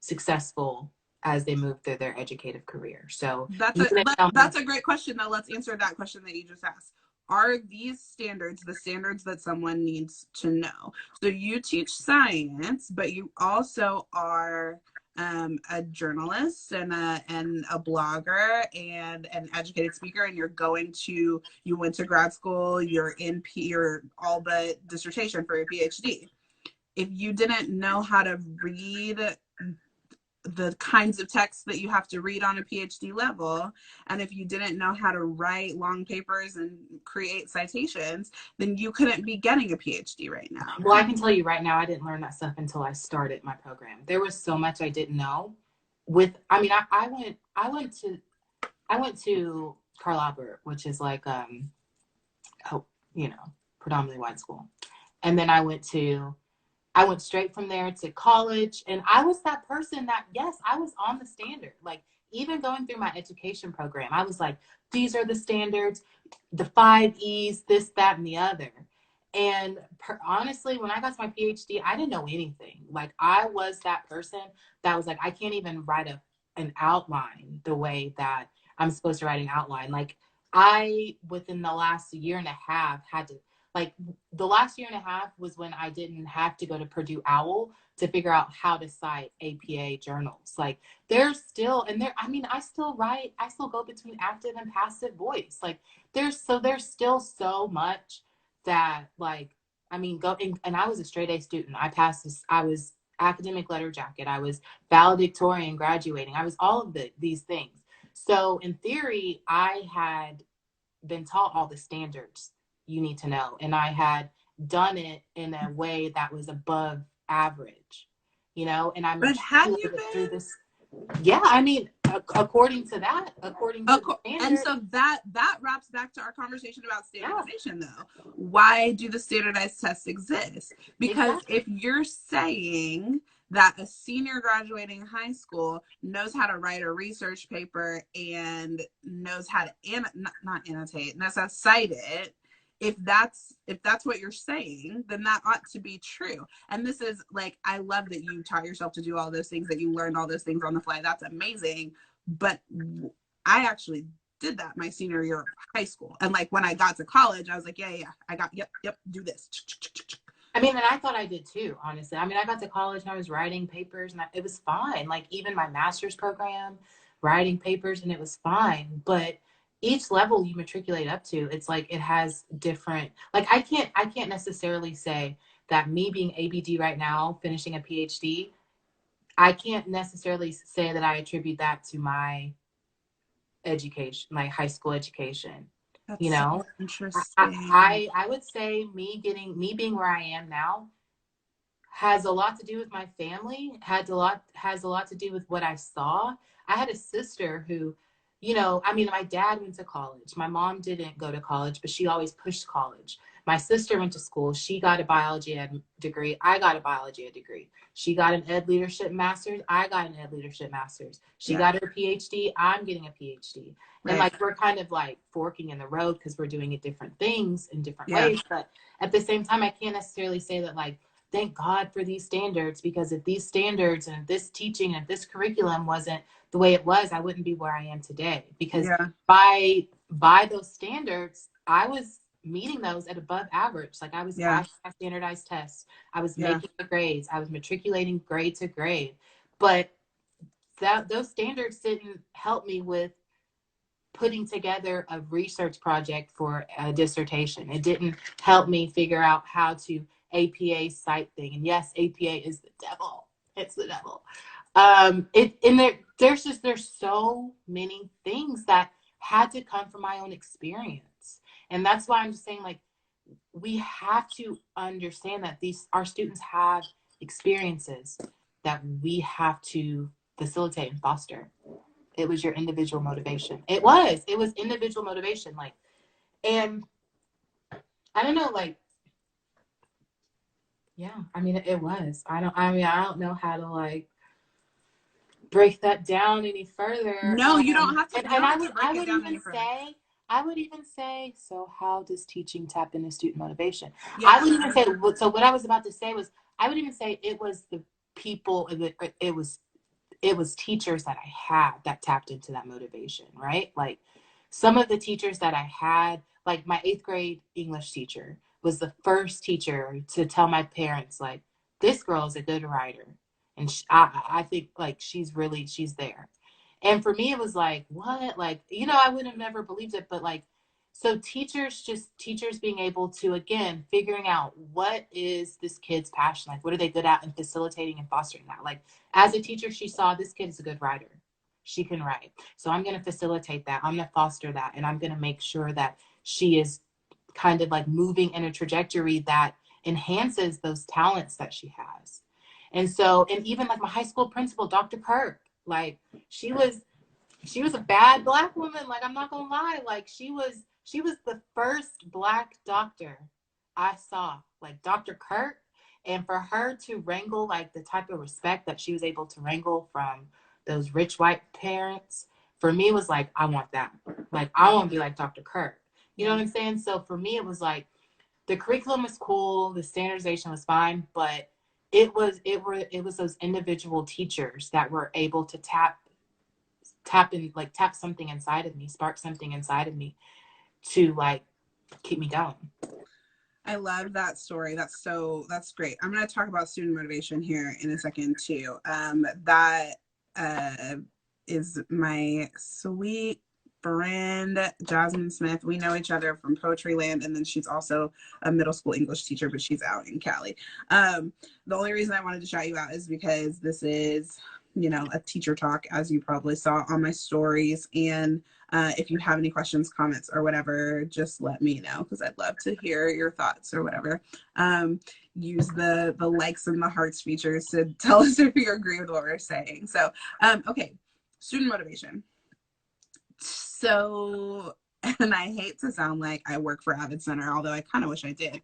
successful as they move through their educative career? So that's a great question, though. Let's answer that question that you just asked. Are these standards the standards that someone needs to know? So you teach science, but you also are a journalist and a blogger and an educated speaker, and you went to grad school, you're in your all but dissertation for your PhD. If you didn't know how to read the kinds of texts that you have to read on a PhD level, and if you didn't know how to write long papers and create citations, then you couldn't be getting a PhD right now. Well, I can tell you right now, I didn't learn that stuff until I started my program. There was so much I didn't know. I went to Carl Albert, which is like predominantly white school, and then I went straight from there to college, and I was that person that, yes, I was on the standard. Like, even going through my education program, I was like, these are the standards, the 5 E's, this, that, and the other. And honestly, when I got to my PhD, I didn't know anything. Like, I was that person that was like, I can't even write an outline the way that I'm supposed to write an outline. Like, I, within the last year and a half, had to, like the last year and a half was when I didn't have to go to Purdue OWL to figure out how to cite APA journals. Like there's still, and there, I mean, I still write, I still go between active and passive voice. Like there's still so much that like, I mean, and I was a straight A student. I passed this, I was academic letter jacket. I was valedictorian graduating. I was all of these things. So in theory, I had been taught all the standards you need to know. And I had done it in a way that was above average, you know, and I But have you matriculated through been? this. Yeah, I mean, according to that, according to the standard. And so that wraps back to our conversation about standardization, though. Why do the standardized tests exist? Because if you're saying that a senior graduating high school knows how to write a research paper and knows how to not annotate, knows how to cite it, if that's what you're saying, then that ought to be true. And this is like, I love that you taught yourself to do all those things, that you learned all those things on the fly. That's amazing. But I actually did that my senior year of high school. And like when I got to college, I was like, yeah, I got, yep, do this. I mean, and I thought I did too, honestly. I mean, I got to college and I was writing papers and it was fine. Like even my master's program, writing papers, and it was fine. But each level you matriculate up to, it's like it has different, like I can't necessarily say that me being ABD right now, finishing a PhD, I can't necessarily say that I attribute that to my education, my high school education. That's You know, so interesting. I would say me being where I am now has a lot to do with my family, has a lot to do with what I saw. I had a sister who, you know, I mean, my dad went to college. My mom didn't go to college, but she always pushed college. My sister went to school. She got a biology ed degree. I got a biology ed degree. She got an ed leadership master's. I got an ed leadership master's. She got her PhD. I'm getting a PhD. Right. And like, we're kind of like forking in the road because we're doing it different things in different ways. But at the same time, I can't necessarily say that like, thank God for these standards, because if these standards and if this teaching and if this curriculum wasn't the way it was, I wouldn't be where I am today. Because by those standards, I was meeting those at above average. Like I was passing my standardized tests. I was making the grades. I was matriculating grade to grade. But those standards didn't help me with putting together a research project for a dissertation. It didn't help me figure out how to APA cite thing. And yes, APA is the devil. It's the devil. There's so many things that had to come from my own experience. And that's why I'm just saying, like, we have to understand that our students have experiences that we have to facilitate and foster. It was your individual motivation. It was individual motivation. Like, and I don't know, like, yeah, I mean, it was. I don't know how to like break that down any further. No, you don't have to. And I would even say, so how does teaching tap into student motivation? Yeah. I would even say, so what I was about to say was, I would even say it was the people, it was teachers that I had that tapped into that motivation, right? Like some of the teachers that I had, like my 8th grade English teacher was the first teacher to tell my parents, like, this girl is a good writer. And I think like she's there. And for me, it was like, what? Like, you know, I would have never believed it, but like, so teachers being able to, again, figuring out what is this kid's passion, like what are they good at, and facilitating and fostering that. Like as a teacher, she saw this kid is a good writer. She can write. So I'm going to facilitate that. I'm going to foster that. And I'm going to make sure that she is kind of like moving in a trajectory that enhances those talents that she has. And so, and even like my high school principal, Dr. Kirk, like she was a bad Black woman. Like, I'm not gonna lie. Like she was the first Black doctor I saw, like Dr. Kirk. And for her to wrangle like the type of respect that she was able to wrangle from those rich white parents, for me was like, I want that. Like, I want to be like Dr. Kirk. You know what I'm saying? So for me, it was like, the curriculum was cool, the standardization was fine, but it was those individual teachers that were able to tap something inside of me, spark something inside of me to like keep me going. I love that story. That's great. I'm going to talk about student motivation here in a second too. That uh, is my sweet friend, Jasmine Smith. We know each other from Poetry Land, and then she's also a middle school English teacher, but she's out in Cali. The only reason I wanted to shout you out is because this is, a teacher talk, as you probably saw on my stories. And if you have any questions, comments, or whatever, just let me know, because I'd love to hear your thoughts or whatever. Use the likes and the hearts features to tell us if you agree with what we're saying. So, okay, student motivation. So, and I hate to sound like I work for Avid Center, although I kind of wish I did.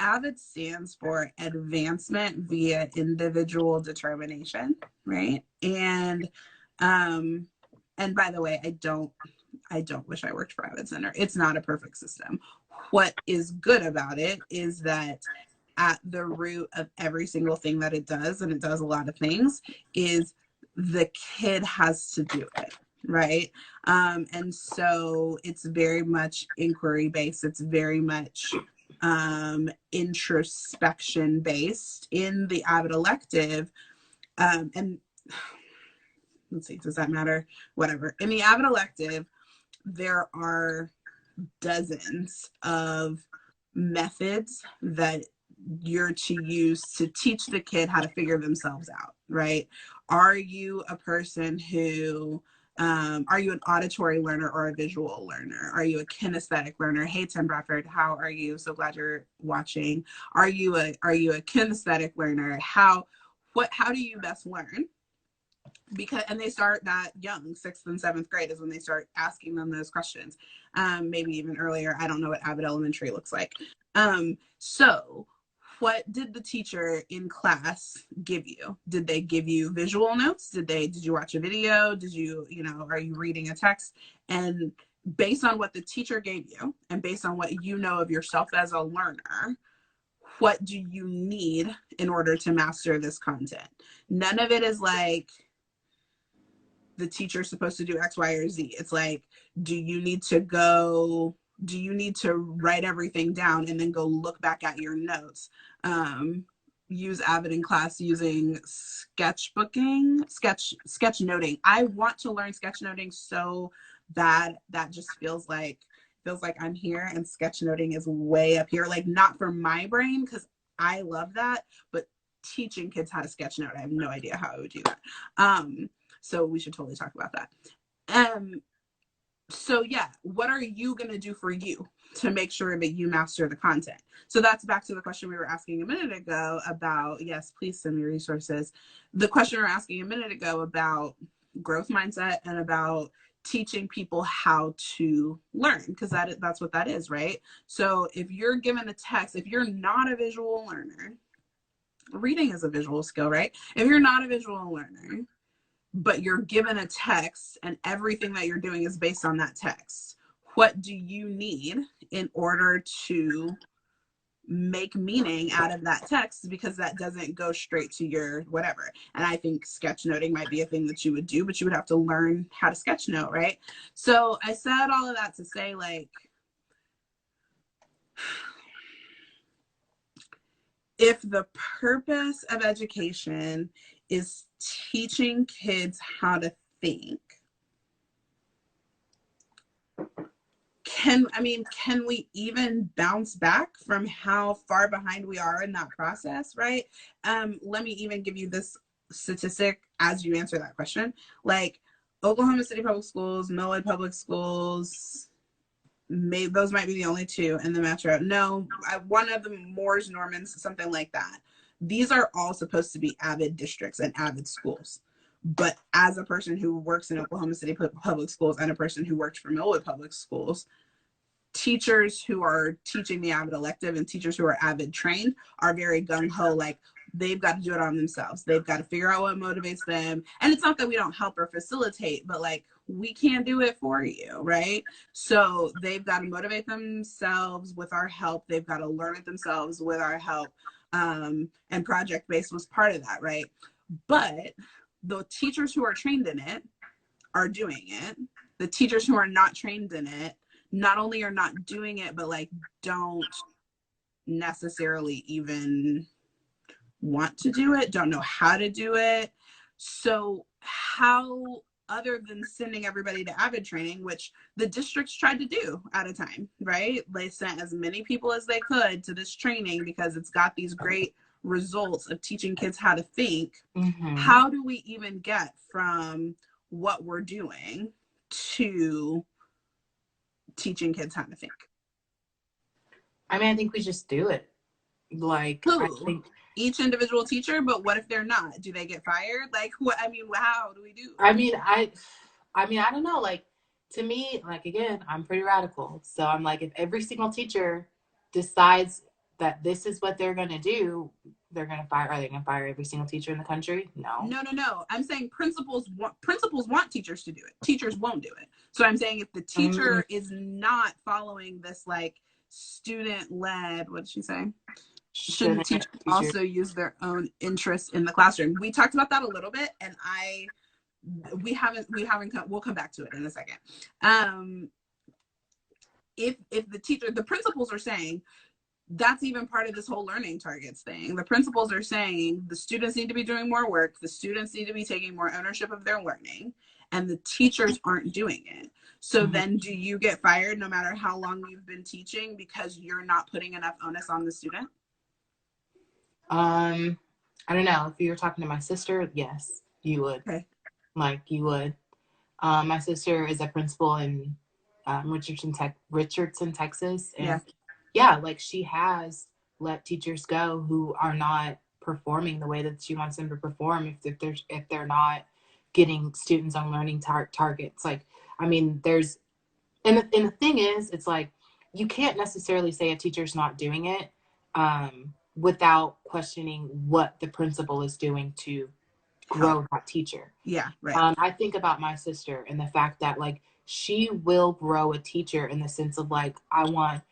AVID stands for Advancement via Individual Determination, right? And by the way, I don't wish I worked for AVID Center. It's not a perfect system. What is good about it is that at the root of every single thing that it does, and it does a lot of things, is the kid has to do it, right? And so it's very much inquiry based. It's very much introspection based in the AVID elective. And let's see, does that matter? Whatever. In the AVID elective, there are dozens of methods that you're to use to teach the kid how to figure themselves out, right? Are you a person who are you an auditory learner or a visual learner? Are you a kinesthetic learner? Hey, Tim Bradford, how are you? So glad you're watching. Are you a kinesthetic learner? How do you best learn? Because, and they start that young, 6th and 7th grade is when they start asking them those questions. Maybe even earlier. I don't know what AVID Elementary looks like. So what did the teacher in class give you? Did they give you visual notes? Did you watch a video? Did you, are you reading a text? And based on what the teacher gave you and based on what you know of yourself as a learner, what do you need in order to master this content? None of it is like the teacher's supposed to do X, Y, or Z. It's like, do you need to write everything down and then go look back at your notes? Use AVID in class using sketchnoting. I want to learn sketchnoting so bad. That just feels like I'm here, and sketchnoting is way up here. Like, not for my brain, because I love that, but teaching kids how to sketchnote, I have no idea how I would do that. So we should totally talk about that. So yeah, what are you going to do for you to make sure that you master the content? So that's back to the question we were asking a minute ago about, yes, please send me resources. The question we were asking a minute ago about growth mindset and about teaching people how to learn, because that's what that is, right? So if you're given a text, if you're not a visual learner, reading is a visual skill, right? If you're not a visual learner, but you're given a text and everything that you're doing is based on that text, what do you need in order to make meaning out of that text? Because that doesn't go straight to your whatever. And I think sketchnoting might be a thing that you would do, but you would have to learn how to sketchnote, right? So I said all of that to say, like, if the purpose of education is teaching kids how to think, can we even bounce back from how far behind we are in that process, right? Let me even give you this statistic as you answer that question. Like, Oklahoma City Public Schools, Millwood Public Schools, those might be the only two in the metro. No, one of them, Moores, Normans, something like that. These are all supposed to be AVID districts and AVID schools. But as a person who works in Oklahoma City Public Schools and a person who worked for Millwood Public Schools, teachers who are teaching the AVID elective and teachers who are AVID trained are very gung-ho, like, they've got to do it on themselves. They've got to figure out what motivates them. And it's not that we don't help or facilitate, but like, we can't do it for you, right? So they've got to motivate themselves with our help. They've got to learn it themselves with our help. And project-based was part of that, right? But the teachers who are trained in it are doing it. The teachers who are not trained in it not only are not doing it, but like don't necessarily even want to do it, don't know how to do it. So how, other than sending everybody to Avid training, which the districts tried to do at a time, right? They sent as many people as they could to this training because it's got these great results of teaching kids how to think. Mm-hmm. How do we even get from what we're doing to teaching kids how to think? I mean, I think we just do it. Like, Who? I think Each individual teacher, but what if they're not? Do they get fired? Like, what? I mean, how do we do? I mean, I don't know. Like, to me, like, again, I'm pretty radical. So I'm like, if every single teacher decides that this is what they're going to do, they're going to fire. Are they going to fire every single teacher in the country? No. No. I'm saying principals want teachers to do it. Teachers won't do it. So I'm saying if the teacher is not following this, like, student-led, what did she say? Shouldn't teachers also use their own interests in the classroom? We talked about that a little bit, and we'll come back to it in a second. If the principals are saying that's even part of this whole learning targets thing. The principals are saying the students need to be doing more work, the students need to be taking more ownership of their learning, and the teachers aren't doing it. So then do you get fired no matter how long you've been teaching because you're not putting enough onus on the student? I don't know. If you were talking to my sister, yes, you would. Okay. Like, you would. My sister is a principal in Richardson, Texas. And yeah, like, she has let teachers go who are not performing the way that she wants them to perform if they're not getting students on learning targets. Like, I mean, and the thing is, it's like, you can't necessarily say a teacher's not doing it without questioning what the principal is doing to grow that teacher. Yeah, right. I think about my sister and the fact that, like, she will grow a teacher in the sense of, like, I want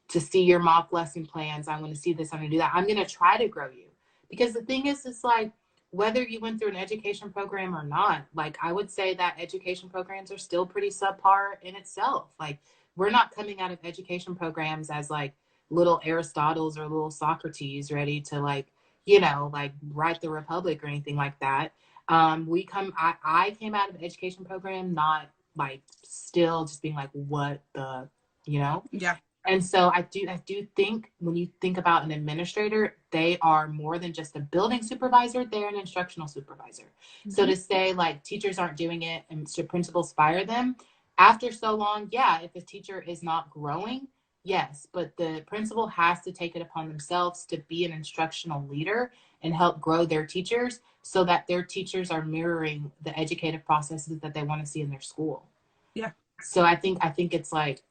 to see your mock lesson plans. I'm going to see this. I'm going to do that. I'm going to try to grow you. Because the thing is, it's like, whether you went through an education program or not, like, I would say that education programs are still pretty subpar in itself. Like, we're not coming out of education programs as, like, little Aristotles or little Socrates ready to, like, like, write the Republic or anything like that. I came out of the education program not, like, still just being like, what the, Yeah. And so I do think when you think about an administrator, they are more than just a building supervisor, they're an instructional supervisor. Mm-hmm. So to say, like, teachers aren't doing it and should principals fire them after so long, yeah, if a teacher is not growing, yes, but the principal has to take it upon themselves to be an instructional leader and help grow their teachers so that their teachers are mirroring the educative processes that they want to see in their school. Yeah. So I think it's like,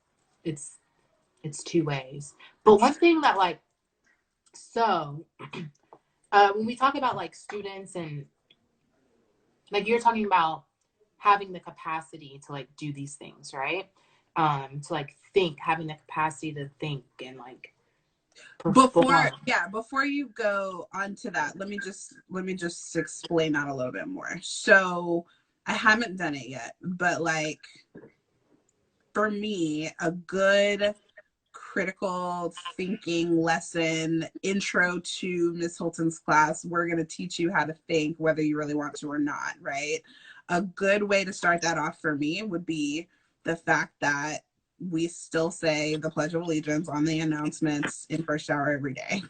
it's two ways. But one thing that, like, so when we talk about, like, students and, like, you're talking about having the capacity to, like, do these things, right? To, like, think, having the capacity to think and, like, perform. Before you go on to that, let me just explain that a little bit more. So I haven't done it yet, but, like, for me, a good critical thinking lesson, intro to Miss Holton's class, we're going to teach you how to think whether you really want to or not, right? A good way to start that off for me would be the fact that we still say the Pledge of Allegiance on the announcements in first hour every day.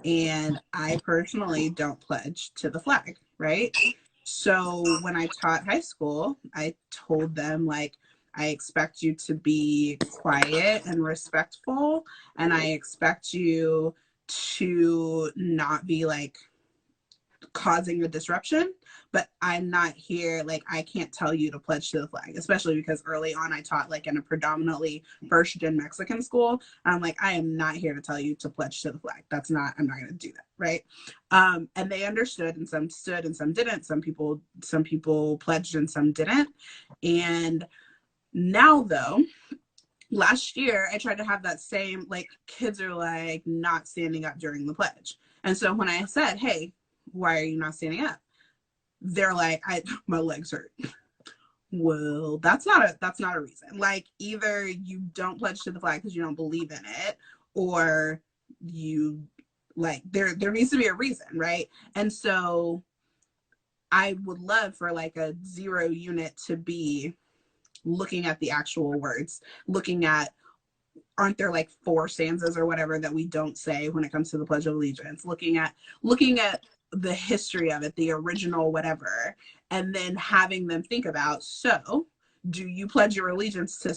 And I personally don't pledge to the flag, right? So when I taught high school, I told them, like, I expect you to be quiet and respectful, and I expect you to not be, like, causing a disruption, but I'm not here, like, I can't tell you to pledge to the flag, especially because early on I taught, like, in a predominantly first gen Mexican school. I'm like, I am not here to tell you to pledge to the flag. I'm not going to do that, right? And they understood, and some stood and some didn't. Some people pledged and some didn't. And now, though, last year I tried to have that same, like, kids are, like, not standing up during the pledge. And so when I said, hey, why are you not standing up? They're like, my legs hurt. Well, that's not a reason. Like either you don't pledge to the flag because you don't believe in it, or you like there needs to be a reason, right? And so I would love for like a 0 unit to be looking at the actual words, looking at, aren't there like 4 stanzas or whatever that we don't say when it comes to the Pledge of Allegiance, looking at the history of it, the original whatever, and then having them think about, so do you pledge your allegiance to